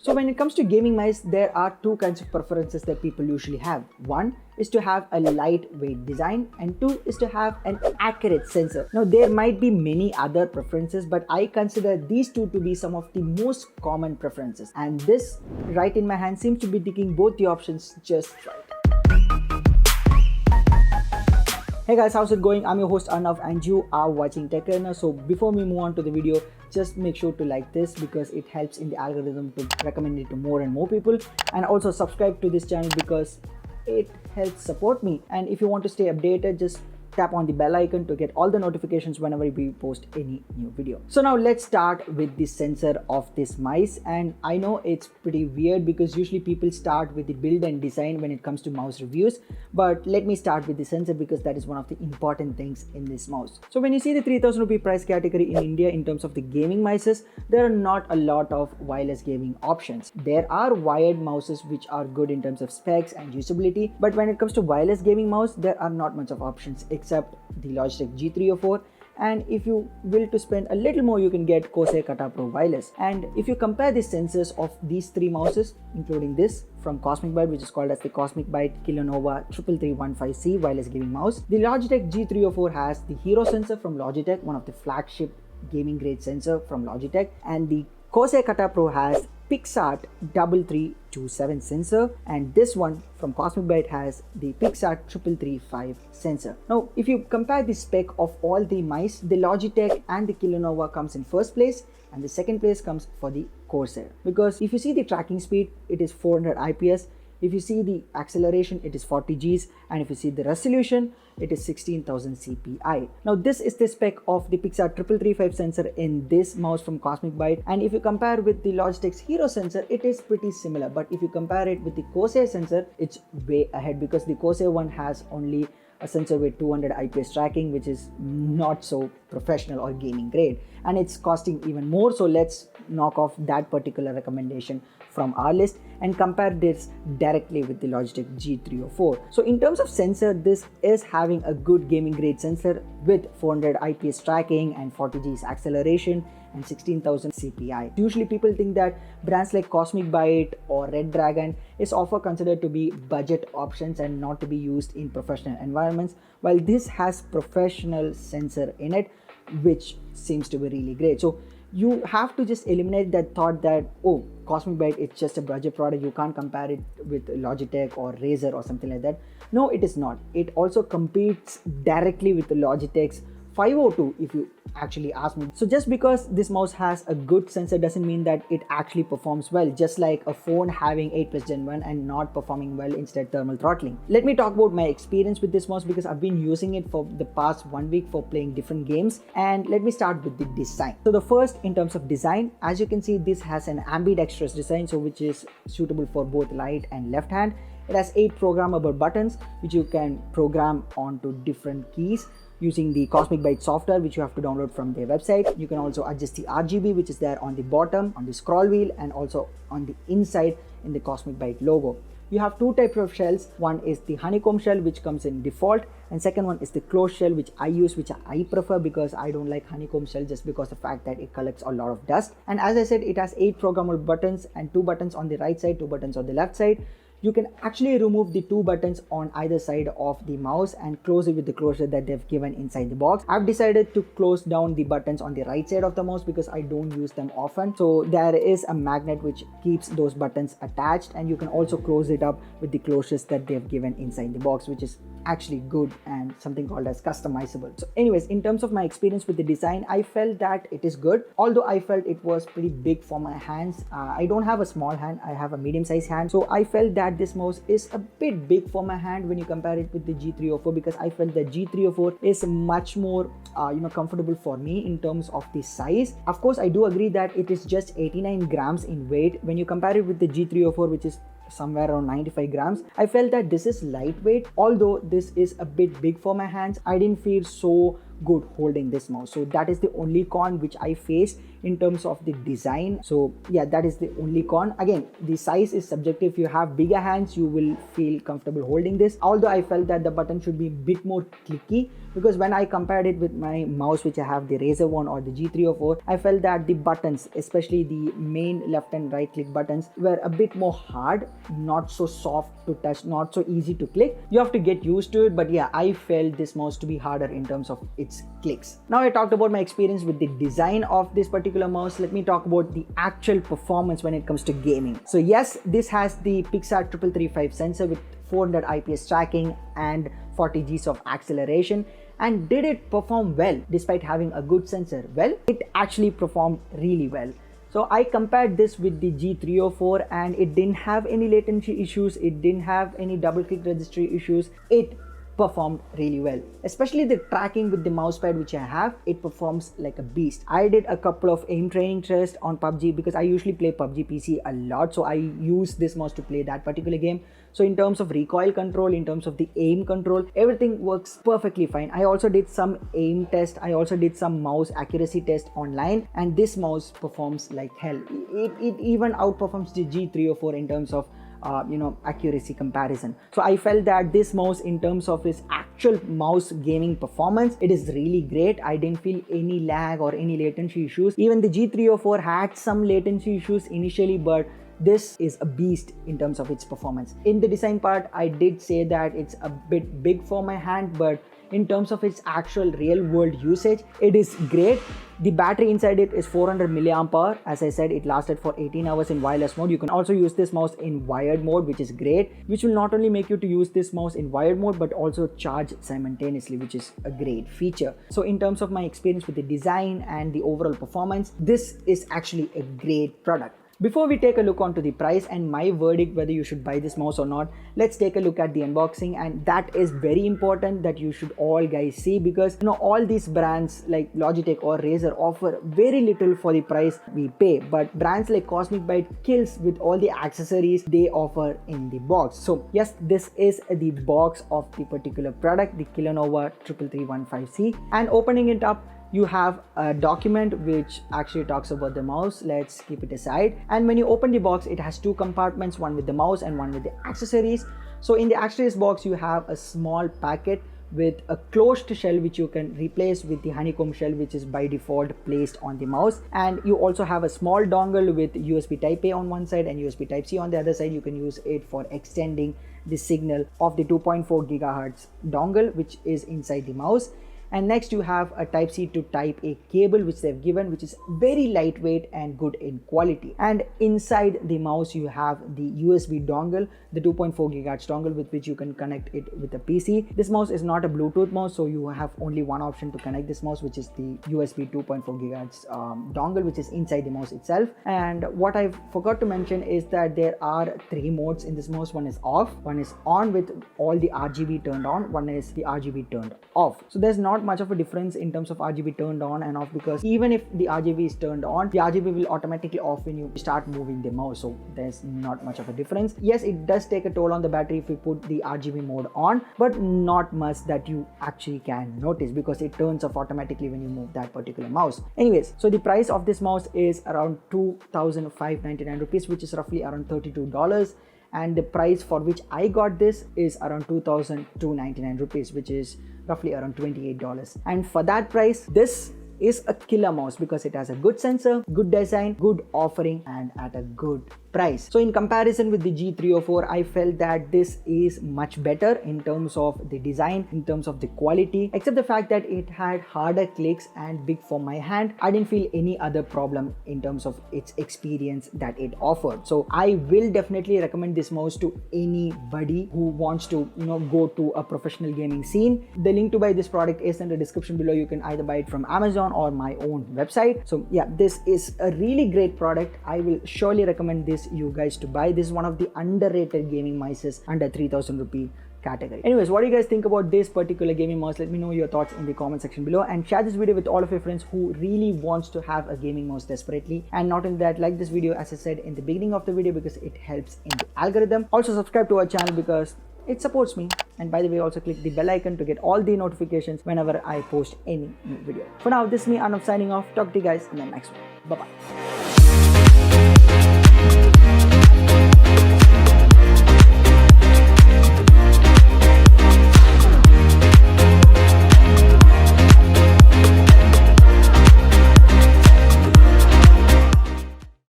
So when it comes to gaming mice, there are two kinds of preferences that people usually have. One is to have a lightweight design and two is to have an accurate sensor. Now there might be many other preferences, but I consider these two to be some of the most common preferences. And this right in my hand seems to be ticking both the options just right. Hey guys, how's it going? I'm your host Arnav and you are watching Tech Arnav. So before we move on to the video, just make sure to like this because it helps in the algorithm to recommend it to more and more people, and also subscribe to this channel because it helps support me. And if you want to stay updated, just tap on the bell icon to get all the notifications whenever we post any new video. So now let's start with the sensor of this mice. And I know it's pretty weird because usually people start with the build and design when it comes to mouse reviews, but let me start with the sensor because that is one of the important things in this mouse. So when you see the 3000 rupee price category in India in terms of the gaming mices, there are not a lot of wireless gaming options. There are wired mouses which are good in terms of specs and usability, but when it comes to wireless gaming mouse, there are not much of options except the Logitech G304, and if you will to spend a little more, you can get Corsair Kata Pro wireless. And if you compare the sensors of these three mouses, including this from Cosmic Byte, which is called as the Cosmic Byte Kilonova 3315C wireless gaming mouse, the Logitech G304 has the Hero sensor from Logitech, one of the flagship gaming grade sensor from Logitech, and the Corsair Kata Pro has PixArt 3327 sensor, and this one from Cosmic Byte has the PixArt 3335 sensor. Now if you compare the spec of all the mice, the Logitech and the Kilonova comes in first place, and the second place comes for the Corsair, because if you see the tracking speed, it is 400 IPS. If you see the acceleration, it is 40 Gs, and if you see the resolution, it is 16,000 CPI. Now this is the spec of the PixArt 3335 sensor in this mouse from Cosmic Byte, and if you compare with the Logitech's Hero sensor, it is pretty similar, but if you compare it with the Corsair sensor, it's way ahead because the Corsair one has only a sensor with 200 IPS tracking, which is not so professional or gaming grade, and it's costing even more. So let's knock off that particular recommendation from our list and compare this directly with the Logitech G304. So in terms of sensor, this is having a good gaming grade sensor with 400 IPS tracking and 40 Gs acceleration and 16,000 CPI. Usually people think that brands like Cosmic Byte or Red Dragon is often considered to be budget options and not to be used in professional environments, while this has professional sensor in it, which seems to be really great. So you have to just eliminate that thought that, oh, Cosmic Byte is just a budget product, you can't compare it with Logitech or Razer or something like that. No, it is not. It also competes directly with the Logitech's 502 if you actually ask me. So just because this mouse has a good sensor doesn't mean that it actually performs well, just like a phone having 8 Plus Gen 1 and not performing well, instead thermal throttling. Let me talk about my experience with this mouse because I've been using it for the past 1 week for playing different games, and let me start with the design. So the first, in terms of design, as you can see, this has an ambidextrous design, so which is suitable for both right and left hand. It has 8 programmable buttons which you can program onto different keys using the Cosmic Byte software, which you have to download from their website. You can also adjust the RGB, which is there on the bottom, on the scroll wheel, and also on the inside in the Cosmic Byte logo. You have two types of shells. One is the honeycomb shell, which comes in default, and second one is the closed shell, which I use, which I prefer because I don't like honeycomb shell just because of the fact that it collects a lot of dust. And as I said, it has 8 programmable buttons and 2 buttons on the right side, 2 buttons on the left side. You can actually remove the 2 buttons on either side of the mouse and close it with the closure that they've given inside the box. I've decided to close down the buttons on the right side of the mouse because I don't use them often. So there is a magnet which keeps those buttons attached, and you can also close it up with the closures that they've given inside the box, which is actually good and something called as customizable. So anyways, in terms of my experience with the design, I felt that it is good, although I felt it was pretty big for my hands. I don't have a small hand, I have a medium-sized hand, so I felt that this mouse is a bit big for my hand when you compare it with the G304, because I felt that G304 is much more comfortable for me in terms of the size. Of course, I do agree that it is just 89 grams in weight. When you compare it with the G304, which is somewhere around 95 grams, I felt that this is lightweight. Although this is a bit big for my hands, I didn't feel so good holding this mouse. So that is the only con which I faced in terms of the design. So yeah, that is the only con. Again, the size is subjective. If you have bigger hands, you will feel comfortable holding this, although I felt that the button should be a bit more clicky, because when I compared it with my mouse which I have, the Razer one or the G304, I felt that the buttons, especially the main left and right click buttons, were a bit more hard, not so soft to touch, not so easy to click. You have to get used to it, but yeah, I felt this mouse to be harder in terms of its clicks. Now I talked about my experience with the design of this particular mouse. Let me talk about the actual performance when it comes to gaming. So yes, this has the Pixar 3335 sensor with 400 IPS tracking and 40 Gs of acceleration. And did it perform well despite having a good sensor? Well, it actually performed really well. So I compared this with the G304 and it didn't have any latency issues, it didn't have any double click registry issues. It performed really well, especially the tracking with the mousepad which I have. It performs like a beast. I did a couple of aim training tests on PUBG because I usually play PUBG PC a lot, so I use this mouse to play that particular game. So in terms of recoil control, in terms of the aim control, everything works perfectly fine. I also did some aim test, I also did some mouse accuracy test online, and this mouse performs like hell. It even outperforms the G304 in terms of accuracy comparison. So I felt that this mouse, in terms of its actual mouse gaming performance, it is really great. I didn't feel any lag or any latency issues. Even the G304 had some latency issues initially, but this is a beast in terms of its performance. In the design part, I did say that it's a bit big for my hand, but in terms of its actual real world usage, it is great. The battery inside it is 400 milliamp hour. As I said, it lasted for 18 hours in wireless mode. You can also use this mouse in wired mode, which is great, which will not only make you to use this mouse in wired mode, but also charge simultaneously, which is a great feature. So in terms of my experience with the design and the overall performance, this is actually a great product. Before we take a look onto the price and my verdict whether you should buy this mouse or not, let's take a look at the unboxing, and that is very important that you should all guys see, because all these brands like Logitech or Razer offer very little for the price we pay, but brands like Cosmic Byte kills with all the accessories they offer in the box. So yes, this is the box of the particular product, the Kilonova 3315C, and opening it up, you have a document which actually talks about the mouse. Let's keep it aside. And when you open the box, it has two compartments, one with the mouse and one with the accessories. So in the accessories box, you have a small packet with a closed shell which you can replace with the honeycomb shell, which is by default placed on the mouse. And you also have a small dongle with USB Type A on one side and USB Type C on the other side. You can use it for extending the signal of the 2.4 gigahertz dongle which is inside the mouse. And next you have a Type C to Type A cable which they've given, which is very lightweight and good in quality. And inside the mouse you have the USB dongle, the 2.4 gigahertz dongle with which you can connect it with a PC. This mouse is not a Bluetooth mouse, so you have only one option to connect this mouse, which is the USB 2.4 gigahertz dongle, which is inside the mouse itself. And what I forgot to mention is that there are three modes in this mouse. One is off, one is on with all the RGB turned on, one is the RGB turned off. So there's not much of a difference in terms of RGB turned on and off, because even if the RGB is turned on, the RGB will automatically off when you start moving the mouse. So there's not much of a difference. Yes, it does take a toll on the battery if you put the RGB mode on, but not much that you actually can notice, because it turns off automatically when you move that particular mouse. Anyways, so the price of this mouse is around 2,599 rupees, which is roughly around $32. And the price for which I got this is around 2,299 rupees, which is roughly around $28. And for that price, this is a killer mouse because it has a good sensor, good design, good offering, and at a good price. So in comparison with the G304, I felt that this is much better in terms of the design, in terms of the quality, except the fact that it had harder clicks and big for my hand. I didn't feel any other problem in terms of its experience that it offered. So I will definitely recommend this mouse to anybody who wants to go to a professional gaming scene. The link to buy this product is in the description below. You can either buy it from Amazon or my own website. So yeah, this is a really great product. I will surely recommend this you guys to buy. This is one of the underrated gaming mices under 3,000 rupee category. Anyways, what do you guys think about this particular gaming mouse? Let me know your thoughts in the comment section below, and share this video with all of your friends who really wants to have a gaming mouse desperately. And not only that, like this video as I said in the beginning of the video, because it helps in the algorithm. Also subscribe to our channel because it supports me. And by the way, also click the bell icon to get all the notifications whenever I post any new video. For now, this is me, Arnav, signing off. Talk to you guys in the next one. Bye bye.